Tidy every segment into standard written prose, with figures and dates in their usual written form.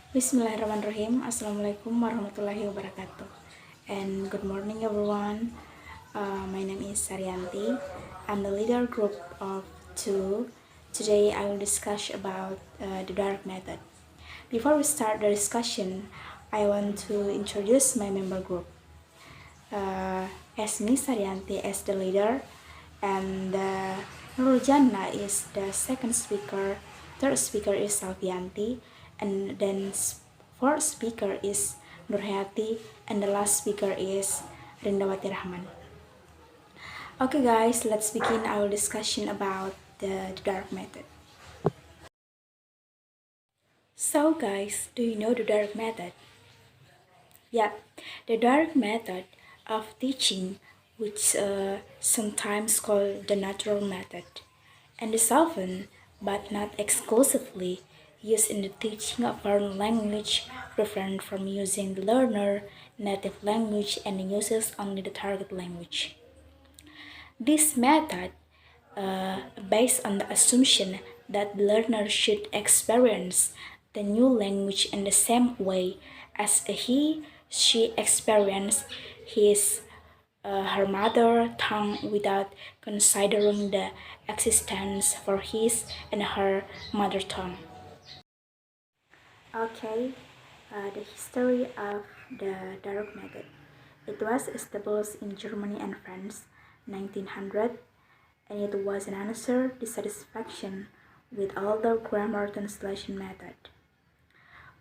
Bismillahirrahmanirrahim. Assalamualaikum warahmatullahi wabarakatuh. And good morning, everyone. My name is Saryanti. I'm the leader group of two. Today, I will discuss about the dark method. Before we start the discussion, I want to introduce my member group. As me, Saryanti, as the leader, and Nurjana is the second speaker. Third speaker is Salvianti, and then fourth speaker is Nurhayati, and the last speaker is Rindawati Rahman. Okay, guys, let's begin our discussion about the dark method. So, guys, do you know the dark method? Yeah, the dark method of teaching, which sometimes called the natural method, and is often, but not exclusively, used in the teaching of foreign language, different from using the learner native language and uses only the target language. This method, based on the assumption that the learner should experience the new language in the same way as she experienced his her mother tongue without considering the existence for his and her mother tongue. Okay, the history of the dark method. It was established in Germany and France, 1900, and it was an answer dissatisfaction with older grammar translation method,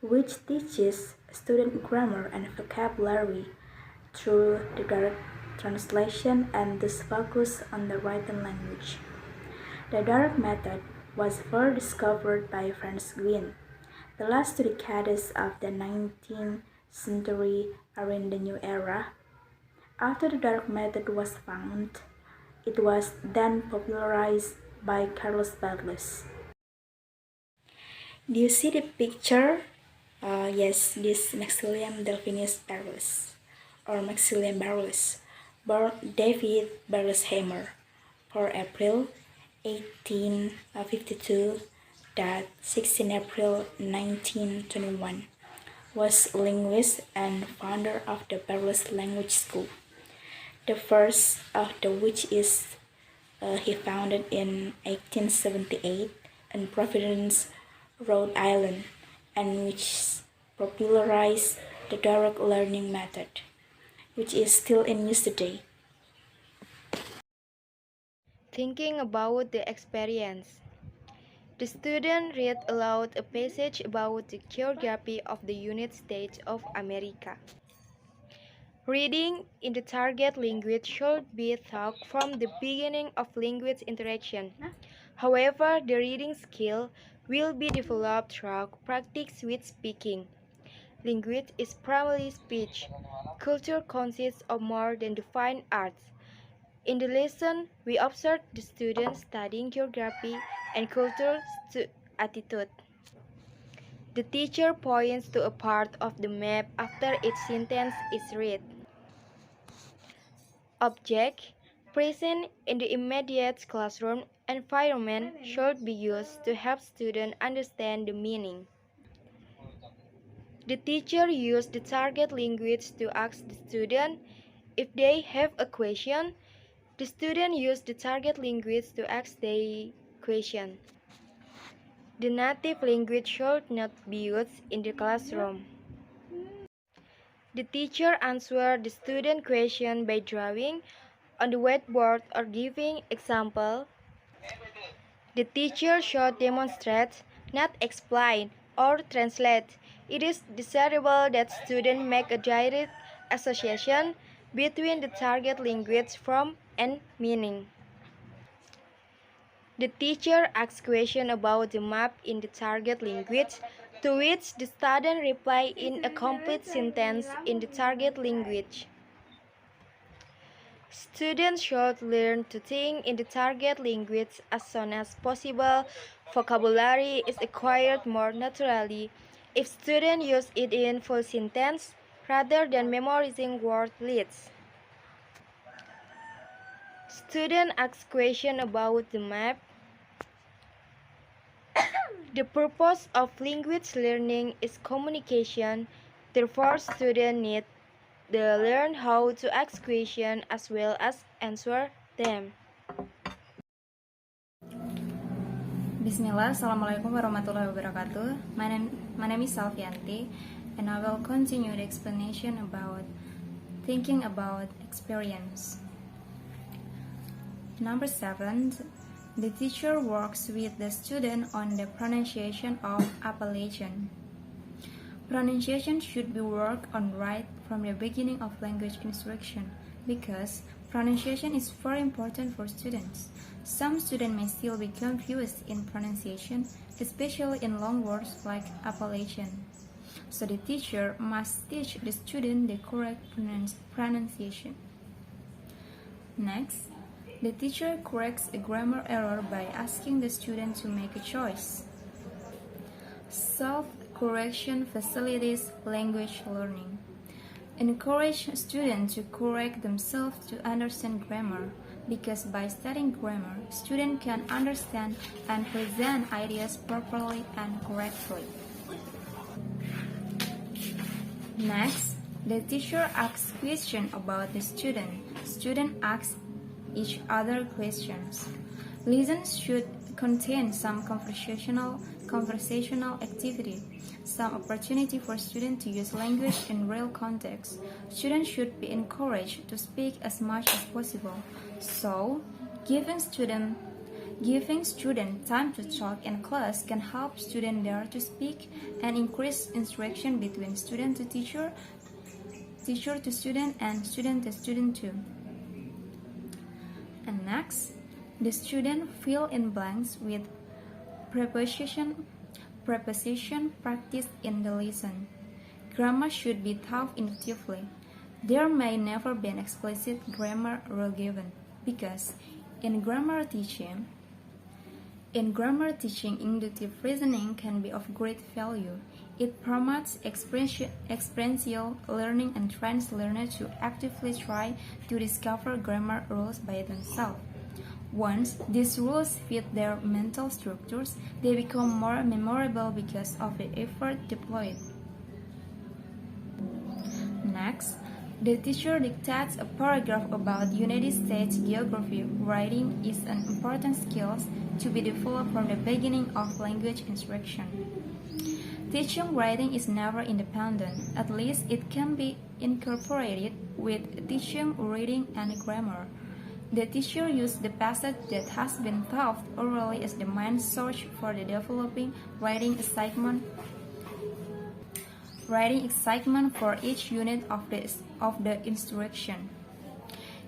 which teaches student grammar and vocabulary through the direct translation and thus focus on the written language. The direct method was first discovered by Franz Green. The last two decades of the 19th century are in the new era. After the dark method was found, it was then popularized by Carlos Barles. Do you see the picture? Yes, this Maximilian Delphinus Barles, or Maximilian Barles, born David Barlesheimer, 4 April 1852, that 16 April 1921, was a linguist and founder of the Barles Language School, the first of the which is he founded in 1878 in Providence, Rhode Island, and which popularized the direct learning method, which is still in use today. Thinking about the experience. The student read aloud a passage about the geography of the United States of America. Reading in the target language should be taught from the beginning of language interaction. However, the reading skill will be developed through practice with speaking. Language is primarily speech. Culture consists of more than the fine arts. In the lesson, we observed the students studying geography and cultural attitude. The teacher points to a part of the map after each sentence is read. Objects present in the immediate classroom environment should be used to help students understand the meaning. The teacher used the target language to ask the student if they have a question. The student used the target language to ask the question. The native language should not be used in the classroom. The teacher answered the student question by drawing on the whiteboard or giving example. The teacher should demonstrate, not explain or translate. It is desirable that students make a direct association between the target language form and meaning. The teacher asks questions about the map in the target language, to which the student replies in a complete sentence in the target language. Students should learn to think in the target language as soon as possible. Vocabulary is acquired more naturally if students use it in full sentence rather than memorizing word lists. Students ask questions about the map. The purpose of language learning is communication, therefore students need to learn how to ask questions as well as answer them. Bismillah, Assalamualaikum warahmatullahi wabarakatuh. My name is Salvianti, and I will continue the explanation about thinking about experience. Number 7, the teacher works with the student on the pronunciation of appellation. Pronunciation should be worked on right from the beginning of language instruction because pronunciation is very important for students. Some students may still be confused in pronunciation, especially in long words like appellation. So the teacher must teach the student the correct pronunciation. Next, the teacher corrects a grammar error by asking the student to make a choice. Self-correction facilitates language learning. Encourage students to correct themselves to understand grammar, because by studying grammar, students can understand and present ideas properly and correctly. Next, the teacher asks questions about the student. Students ask each other questions. Lessons should contain some conversational activity, some opportunity for students to use language in real context. Students should be encouraged to speak as much as possible. So, giving students time to talk in class can help students dare to speak and increase interaction between student to teacher to student, and student to student too. And next, the student fill in blanks with preposition practiced in the lesson. Grammar should be taught inductively. There may never be an explicit grammar rule given, because in grammar teaching, inductive reasoning can be of great value. It promotes experiential learning and trains learners to actively try to discover grammar rules by themselves. Once these rules fit their mental structures, they become more memorable because of the effort deployed. Next, the teacher dictates a paragraph about United States geography. Writing is an important skill to be developed from the beginning of language instruction. Teaching writing is never independent, at least it can be incorporated with teaching reading and grammar. The teacher uses the passage that has been taught orally as the main source for the developing writing excitement for each unit of the instruction.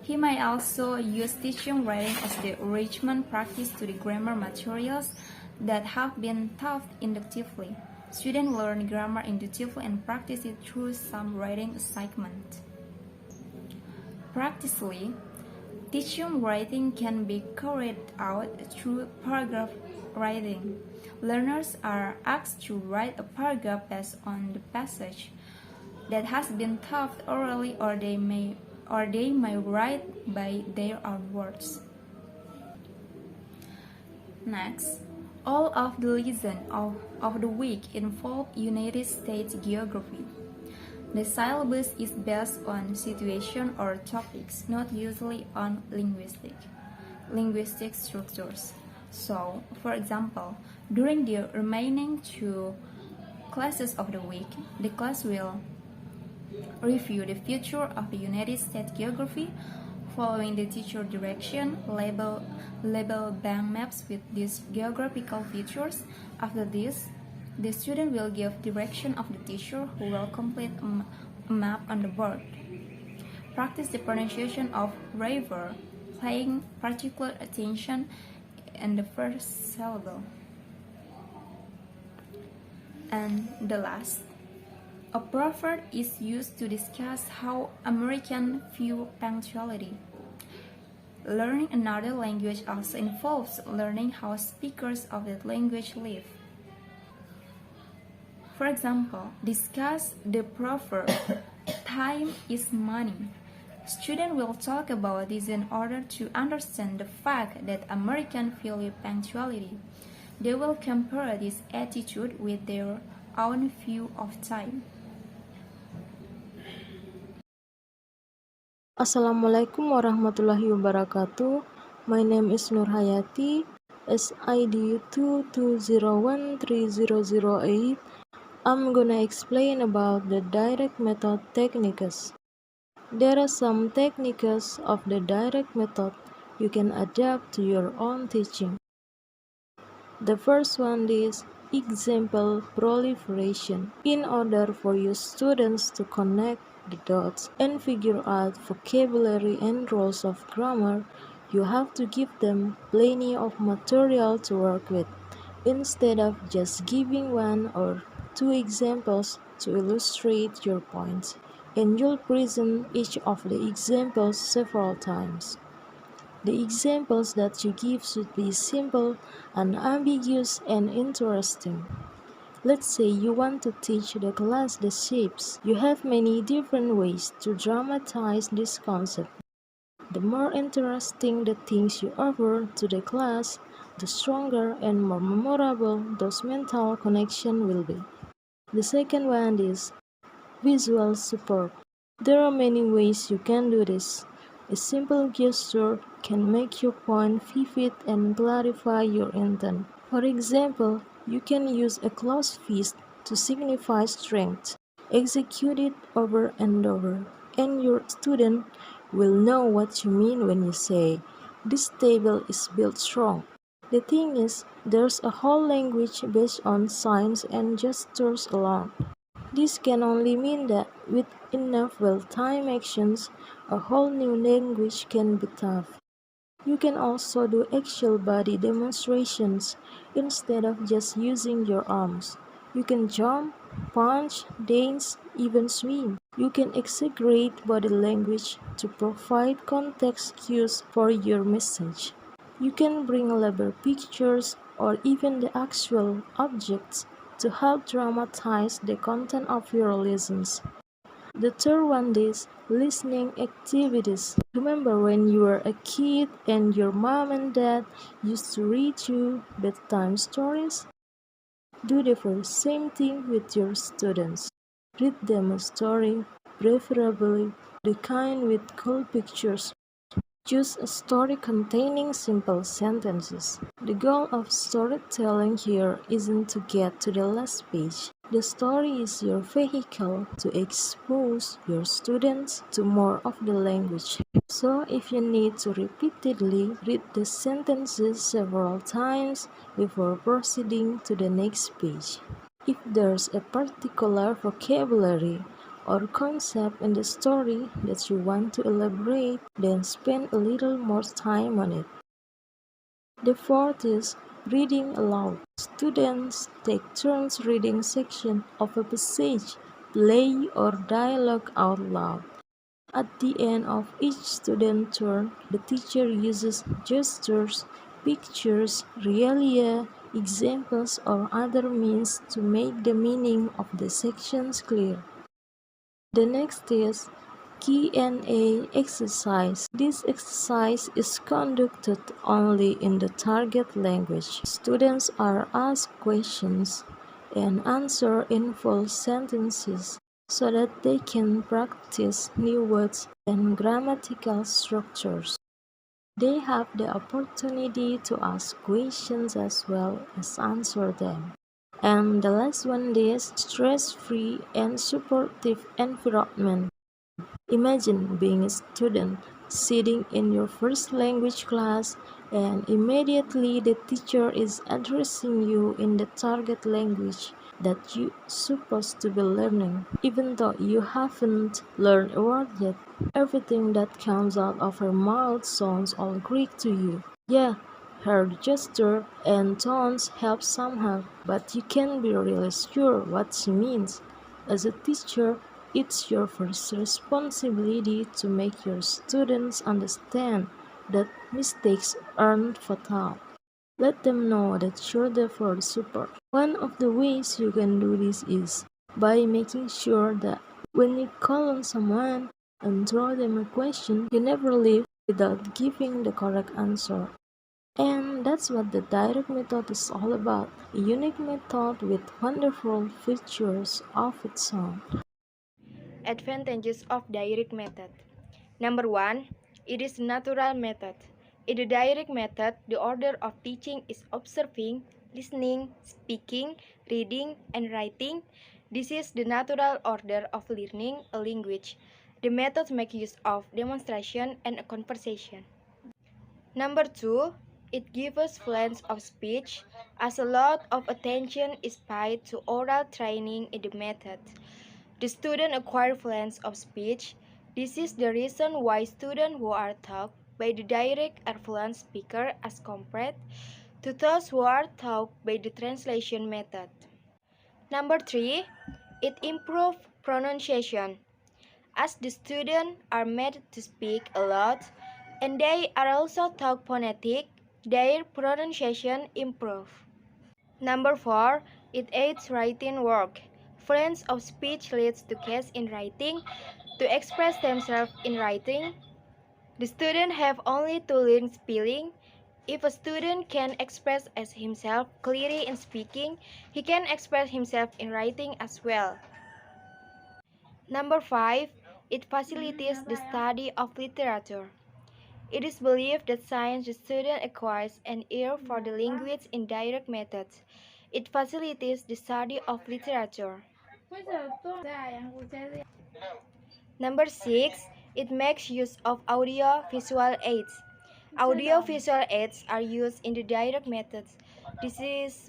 He may also use teaching writing as the enrichment practice to the grammar materials that have been taught inductively. Students learn grammar inductively and practice it through some writing assignment. Practically, teaching writing can be carried out through paragraph writing. Learners are asked to write a paragraph based on the passage that has been taught orally, or they may write by their own words. Next, all of the lessons of the week involve United States geography. The syllabus is based on situation or topics, not usually on linguistic structures. So, for example, during the remaining 2 classes of the week, the class will review the feature of the United States geography, following the teacher direction, label bank maps with these geographical features. After this, the student will give direction of the teacher, who will complete a map on the board. Practice the pronunciation of river, paying particular attention in the first syllable. And the last, a proverb is used to discuss how Americans view punctuality. Learning another language also involves learning how speakers of that language live. For example, discuss the proverb, time is money. Students will talk about this in order to understand the fact that Americans value punctuality. They will compare this attitude with their own view of time. Assalamualaikum warahmatullahi wabarakatuh. My name is Nur Hayati, SID 220130008. I'm gonna explain about the direct method techniques. There are some techniques of the direct method you can adapt to your own teaching. The first one is example proliferation. In order for your students to connect the dots and figure out vocabulary and rules of grammar, you have to give them plenty of material to work with, instead of just giving one or two examples to illustrate your points, and you'll present each of the examples several times. The examples that you give should be simple, unambiguous, and interesting. Let's say you want to teach the class the shapes. You have many different ways to dramatize this concept. The more interesting the things you offer to the class, the stronger and more memorable those mental connections will be. The second one is visual support. There are many ways you can do this. A simple gesture can make your point vivid and clarify your intent. For example, you can use a closed fist to signify strength. Execute it over and over, and your student will know what you mean when you say, "This table is built strong." The thing is, there's a whole language based on signs and gestures alone. This can only mean that with enough well-timed actions, a whole new language can be taught. You can also do actual body demonstrations instead of just using your arms. You can jump, punch, dance, even swim. You can exaggerate body language to provide context cues for your message. You can bring labor pictures or even the actual objects to help dramatize the content of your lessons. The third one is listening activities. Remember when you were a kid and your mom and dad used to read you bedtime stories? Do the very same thing with your students. Read them a story, preferably the kind with cool pictures. Choose a story containing simple sentences. The goal of storytelling here isn't to get to the last page. The story is your vehicle to expose your students to more of the language. So if you need to repeatedly read the sentences several times before proceeding to the next page. If there's a particular vocabulary or concept in the story that you want to elaborate, then spend a little more time on it. The fourth is reading aloud. Students take turns reading section of a passage, play, or dialogue out loud. At the end of each student turn, the teacher uses gestures, pictures, realia, examples, or other means to make the meaning of the sections clear. The next is Q&A exercise. This exercise is conducted only in the target language. Students are asked questions and answer in full sentences so that they can practice new words and grammatical structures. They have the opportunity to ask questions as well as answer them. And the last one is stress-free and supportive environment. Imagine being a student sitting in your first language class and immediately the teacher is addressing you in the target language that you're supposed to be learning. Even though you haven't learned a word yet, everything that comes out of her mouth sounds all Greek to you. Yeah, her gesture and tones help somehow, but you can't be really sure what she means. As a teacher, it's your first responsibility to make your students understand that mistakes aren't fatal. Let them know that you're there for support. One of the ways you can do this is by making sure that when you call on someone and throw them a question, you never leave without giving the correct answer. And that's what the direct method is all about, a unique method with wonderful features of its own. Advantages of direct method. Number 1, it is natural method. In the direct method, the order of teaching is observing, listening, speaking, reading, and writing. This is the natural order of learning a language. The methods make use of demonstration and a conversation. Number 2, it gives fluency of speech, as a lot of attention is paid to oral training in the method. The student acquire fluency of speech. This is the reason why students who are taught by the direct are fluent speaker as compared to those who are taught by the translation method. Number 3, it improves pronunciation. As the students are made to speak a lot and they are also taught phonetic, their pronunciation improves. Number 4, it aids writing work. Fluency of speech leads to case in writing. To express themselves in writing, the student have only to learn spelling. If a student can express as himself clearly in speaking, he can express himself in writing as well. Number 5, it facilitates the study of literature. It is believed that since the student acquires an ear for the language in direct methods, it facilitates the study of literature. Number 6, it makes use of audio-visual aids. Audio-visual aids are used in the direct methods.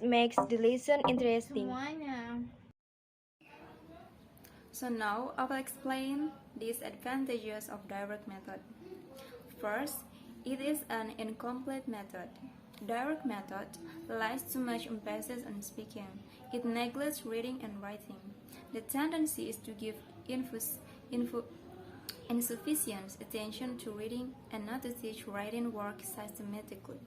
Makes the lesson interesting. So now I will explain these advantages of direct method. First, it is an incomplete method. Direct method lies too much emphasis on speaking. It neglects reading and writing. The tendency is to give insufficient attention to reading and not to teach writing work systematically.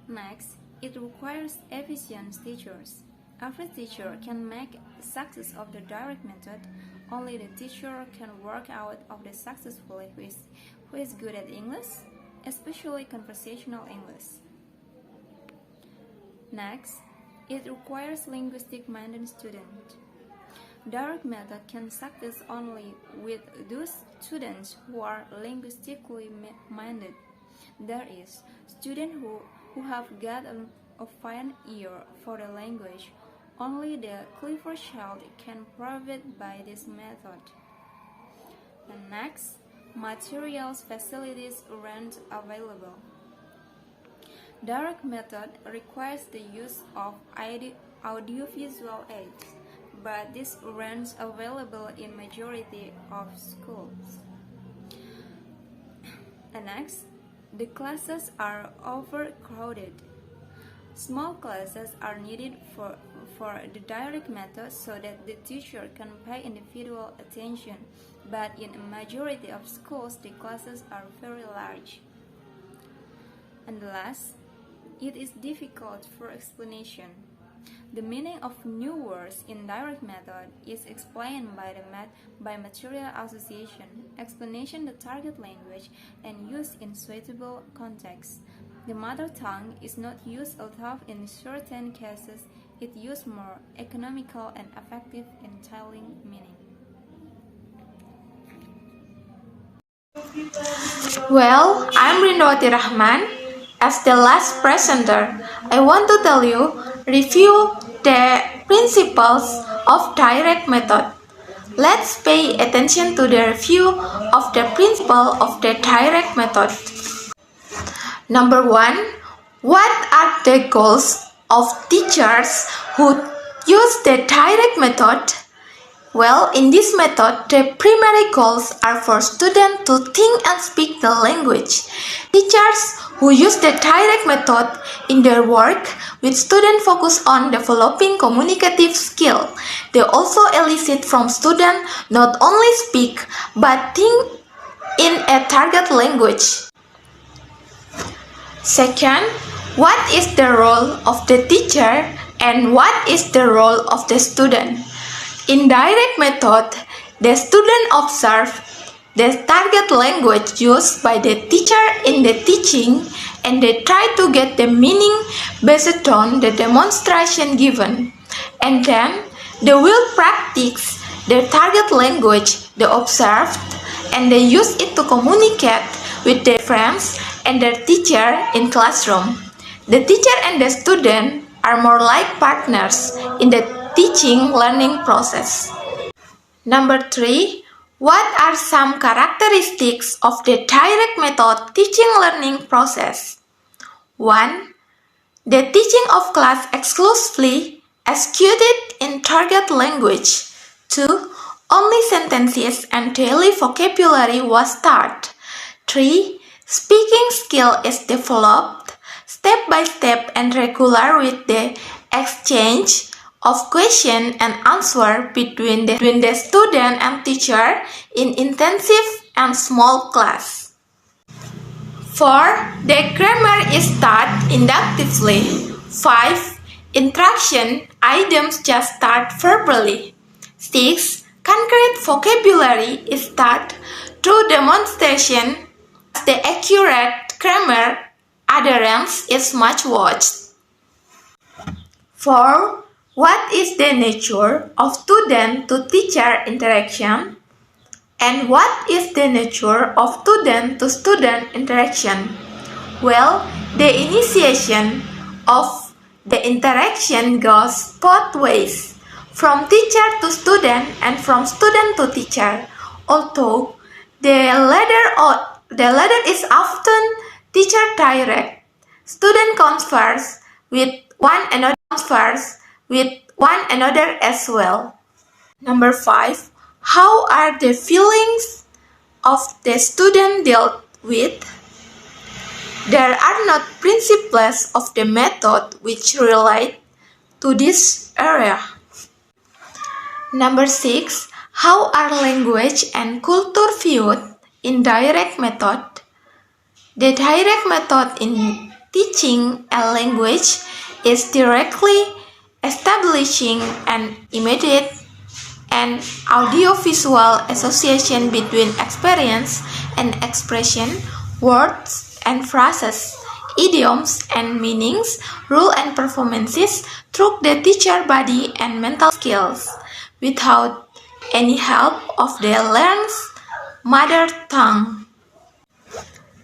Next, it requires efficient teachers. Every teacher can make success of the direct method. Only the teacher can work out of the successfully who is good at English, especially conversational English. Next, it requires linguistic-minded students. Direct method can succeed only with those students who are linguistically minded. That is, students who have got a fine ear for the language. Only the clever child can profit by this method. And next, materials facilities aren't available. Direct method requires the use of audiovisual aids, but this aren't available in majority of schools. And next, the classes are overcrowded. Small classes are needed for the direct method so that the teacher can pay individual attention, but in a majority of schools the classes are very large. And last, it is difficult for explanation. The meaning of new words in direct method is explained by material association, explanation the target language, and use in suitable contexts. The mother tongue is not used although in certain cases it used more economical and effective in telling meaning. Well, I'm Rindawati Rahman. As the last presenter, I want to tell you, review the principles of direct method. Let's pay attention to the review of the principle of the direct method. Number 1, what are the goals of teachers who use the direct method? Well, in this method, the primary goals are for students to think and speak the language. Teachers who use the direct method in their work with students focus on developing communicative skill. They also elicit from students not only speak but think in a target language. Second, what is the role of the teacher and what is the role of the student? In direct method, the student observes the target language used by the teacher in the teaching and they try to get the meaning based on the demonstration given, and then they will practice their target language they observed, and they use it to communicate with their friends and their teacher in classroom. The teacher and the student are more like partners in the teaching learning process. Number 3. What are some characteristics of the direct method teaching learning process? 1. The teaching of class exclusively executed in target language. 2. Only sentences and daily vocabulary was taught. 3. Speaking skill is developed step by step and regular with the exchange of question and answer between the student and teacher in intensive and small class. 4. The grammar is taught inductively. 5. Interaction items just taught verbally. 6. Concrete vocabulary is taught through demonstration. The accurate grammar adherence is much watched. 4. What is the nature of student to teacher interaction? And what is the nature of student to student interaction? Well, the initiation of the interaction goes both ways, from teacher to student and from student to teacher, although the latter is often teacher direct. Student converse with one another as well. Number 5. How are the feelings of the student dealt with? There are not principles of the method which relate to this area. Number 6. How are language and culture viewed in direct method? The direct method in teaching a language is directly establishing an immediate and audiovisual association between experience and expression, words and phrases, idioms and meanings, rules and performances through the teacher body and mental skills, without any help of the learner's mother tongue.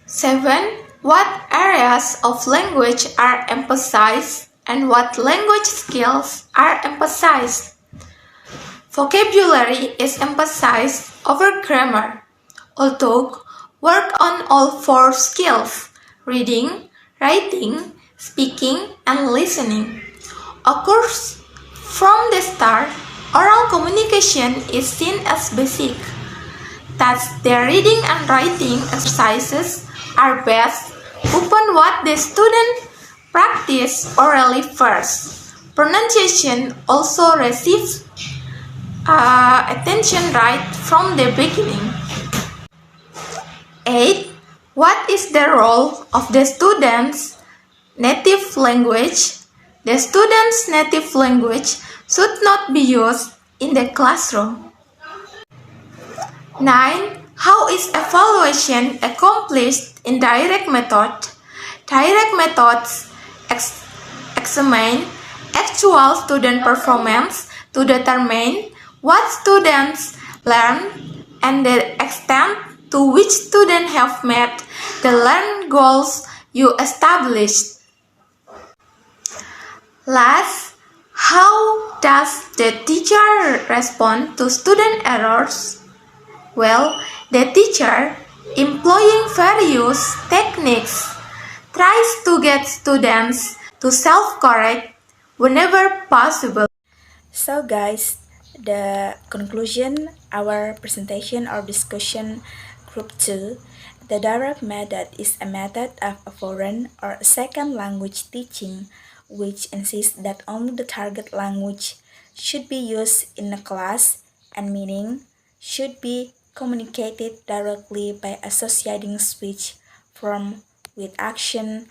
7. What areas of language are emphasized and what language skills are emphasized? Vocabulary is emphasized over grammar, although work on all 4 skills, reading, writing, speaking, and listening, occurs from the start. Oral communication is seen as basic. Thus, the reading and writing exercises are based upon what the student practice orally first. Pronunciation also receives attention right from the beginning. 8. What is the role of the student's native language? The student's native language should not be used in the classroom. 9. How is evaluation accomplished in direct method? Direct methods examine actual student performance to determine what students learn and the extent to which students have met the learned goals you established. Last, how does the teacher respond to student errors? Well, the teacher, employing various techniques, tries to get students to self-correct whenever possible. So guys, the conclusion, our presentation or discussion group 2, the direct method is a method of a foreign or a second language teaching which insists that only the target language should be used in a class and meaning should be communicated directly by associating speech form with action,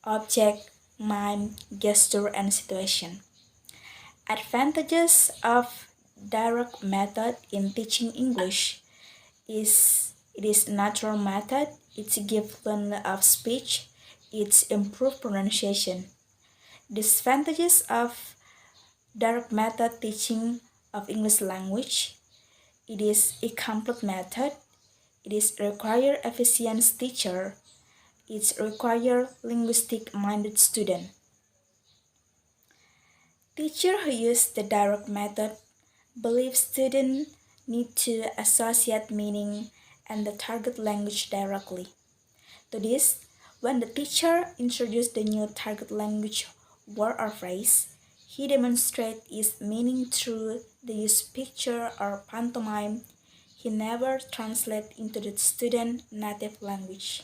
object, mime, gesture, and situation. Advantages of direct method in teaching English is it is a natural method, it gives learner of speech, It's improved pronunciation. Disadvantages of direct method teaching of English language. It is a complete method. It is require efficient teacher. It require linguistic minded student. Teacher who use the direct method believe students need to associate meaning and the target language directly. To this, when the teacher introduced the new target language word or phrase, he demonstrates its meaning through the use picture or pantomime. He never translates into the student native language.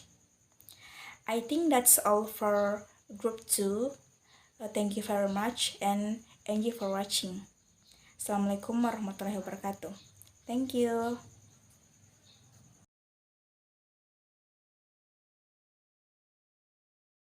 I think that's all for group 2. Thank you very much and thank you for watching. Assalamualaikum warahmatullahi wabarakatuh. Thank you.